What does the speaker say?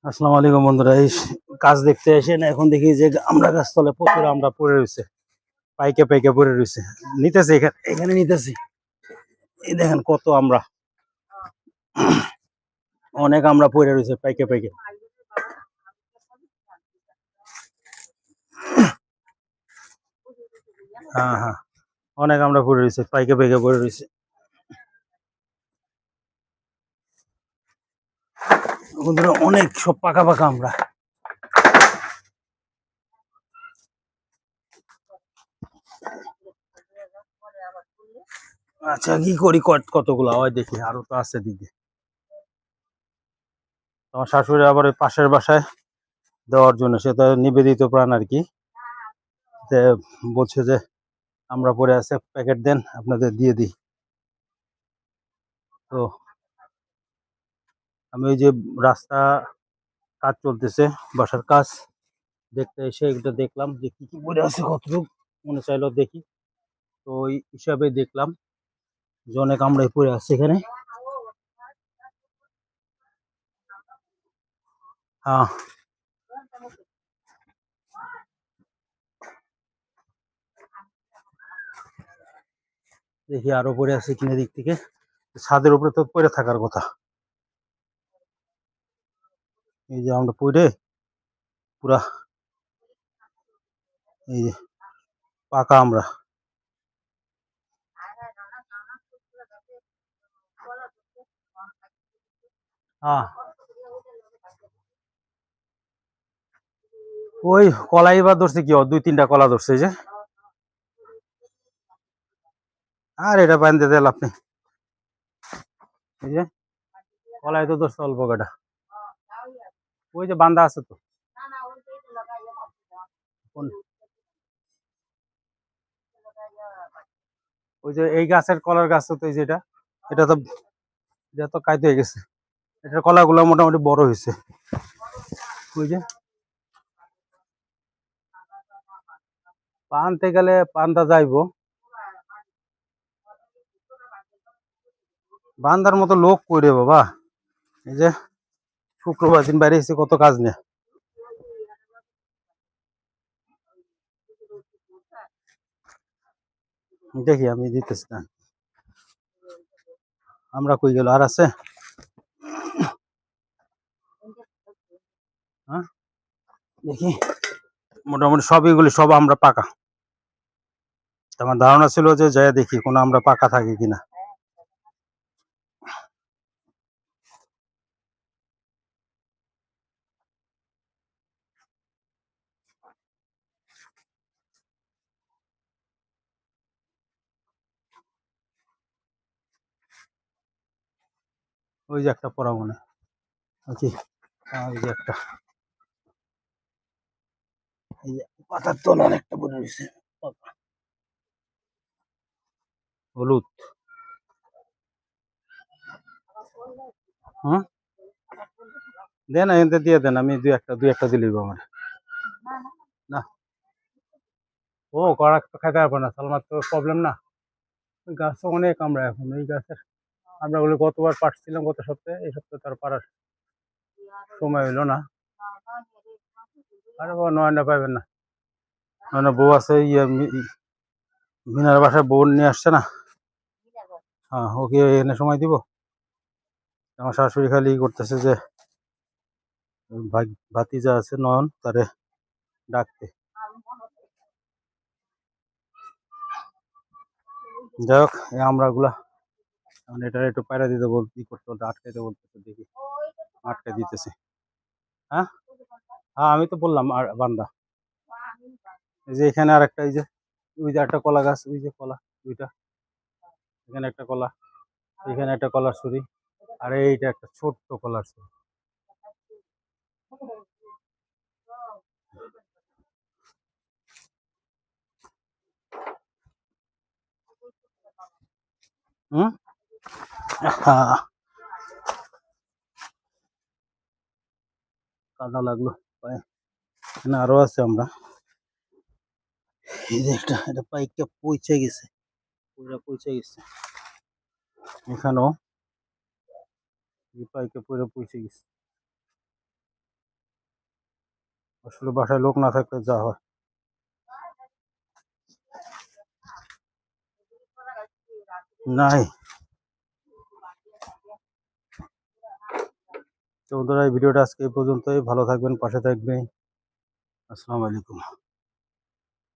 আসসালামু আলাইকুম বন্ধুরা। এই কাজ দেখতে এসে না এখন দেখি যে আমরা গাছতলে প্রচুর আমরা পড়ে রয়েছে, পাইকে পাইকে পড়ে রয়েছে। নিতেছি এখানে এখানে নিতেছি। এই দেখেন কত আমরা, অনেক আমরা পড়ে রয়েছে পাইকে পাইকে। হ্যাঁ হ্যাঁ, অনেক আমরা পড়ে রয়েছে, পাইকে পাইকে পড়ে রয়েছে বন্ধুরা, অনেক সব পাকা পাকা আমরা। আচ্ছা কি করি, কতগুলো হয় দেখি, আরো তো আছে দিকে। আমার শাশুড়ি আবার ওই পাশের বাসায় দেওয়ার জন্য, সে তো নিবেদিত প্রাণ আর কি, বলছে যে আমরা পরে আছে, প্যাকেট দেন আপনাদের দিয়ে দিই। তো আমি ওই যে রাস্তা কাজ চলতেছে, বাসার কাজ দেখতে এসে এটা দেখলাম যে কি কি পরে আছে, কতটুকু মনে চাইলো দেখি। তো ওই হিসাবে দেখলাম যে অনেক আমরাই পরে আছে এখানে। হ্যাঁ, দেখি আরো পরে আছে কিনা দিক থেকে। ছাদের উপরে তো পরে থাকার কথা। এই যে আমরা পরে পুরা, এই যে পাকা আমরা। হ্যাঁ, ওই কলাই বা ধরছে কি, দুই তিনটা কলা ধরছে এই যে। আর এটা বান্ধে দিল আপনি, এই যে কলাই তো ধরছে অল্প কটা, ওই যে বান্ধা আছে তো। ওই যে এই গাছের কলার গাছ তো, এই যেটা, এটা তো, এটা তো কাইতে হয়ে গেছে। এটার কলাগুলো মোটামুটি বড় হয়েছে। ওই যে পানতে গেলে পান্তা যাইবো, বান্দার মতো লোক কইরে বাবা। এই যে শুক্রবার দিন বাইরে এসে কত কাজ নেই। দেখি আমি দিতেছি না, আমরা কই গেল আর আছে। হ্যাঁ, দেখি মোটামুটি সবইগুলি সব আমরা পাকা। আমার ধারণা ছিল যে যাই দেখি কোনো আমরা পাকা থাকি কিনা। ওই যে একটা পড়া মনে, ওই যে একটা, এই যে পাতার তলার একটা পড়ে রয়েছে হলুদ। হ্যাঁ, দেন এনতে দিয়ে দেন, আমি দুই একটা দিলেই আমার। না, ও কড়া তো খাইতে পারবো না, সালমার তো প্রবলেম না। ওই গাছ তো অনেক আমরা, এখন এই গাছের আমরা ওগুলো গতবার পাঠছিলাম, গত সপ্তাহে, এই সপ্তাহে তার পারার সময় হইলো না। আরে বাবা, নয়না পাইবেন না, নয়না বউ আছে, ইয়ে মিনার বাসায় বউ নিয়ে আসছে না। হ্যাঁ, ওকে এনে সময় দিব। আমার শাশুড়ি খালি করতেছে যে ভাতিজা আছে নয়ন, তারে ডাকতে। যাই হোক, এই আমরাগুলা মানে এটা একটু পায়রা দিতে বলতে, ই করতে বলতে, আটকাইতে বলতেছে, দেখি আটকাই দিতেছে। হ্যাঁ হ্যাঁ, আমি তো বললাম আর বান্দা। এই যে এখানে আর একটা, এই যে ওই যে একটা কলা গাছ, ওই যে কলা দুইটা, এখানে একটা কলা, এখানে একটা কলার ছুরি, আর এইটা একটা ছোট্ট কলার ছুরি। হুম, হ্যাঁ, কাদা লাগলো পায়ে। এখানে আরো আছে আমরা। এই যে একটা, এটা পাইকটা পৌঁছে গেছে, পুরা পৌঁছে গেছে। এখানেও এই পাইকে পুরো পৌঁছে গেছে। আসলে বাসায় লোক না থাকলে যা হয়। নাই। তো বন্ধুরা, এই ভিডিওটা আজকে এই পর্যন্তই। ভালো থাকবেন, পাশে থাকবেন। আসসালামু আলাইকুম।